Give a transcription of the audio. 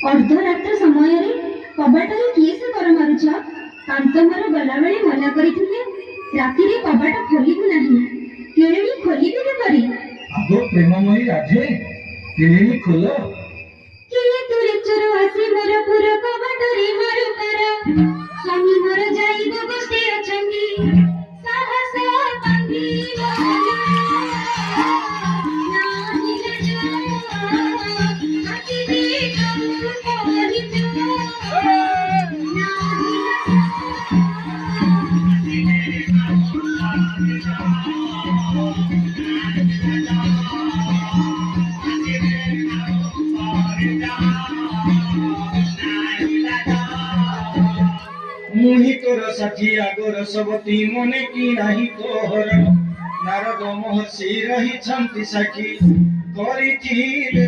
अर्धरात्र समय कबाटर किए से कर मारुछ कांतमर गला बेले मना करथिले राति रे कबाट खोलिबु नाही केळी खोलिबि न करी आगो प्रेममयी राधे केळी खोल किए तुरे चोर आसी मोर पुर कबाट रे मारु कर स्वामी मोर जाइबो बसे अछंगी साहस बंदी मुहि तोर साथी आगोर सबती मने की नाही तोहर नारद महर्षि रही छंती साखी करिथिले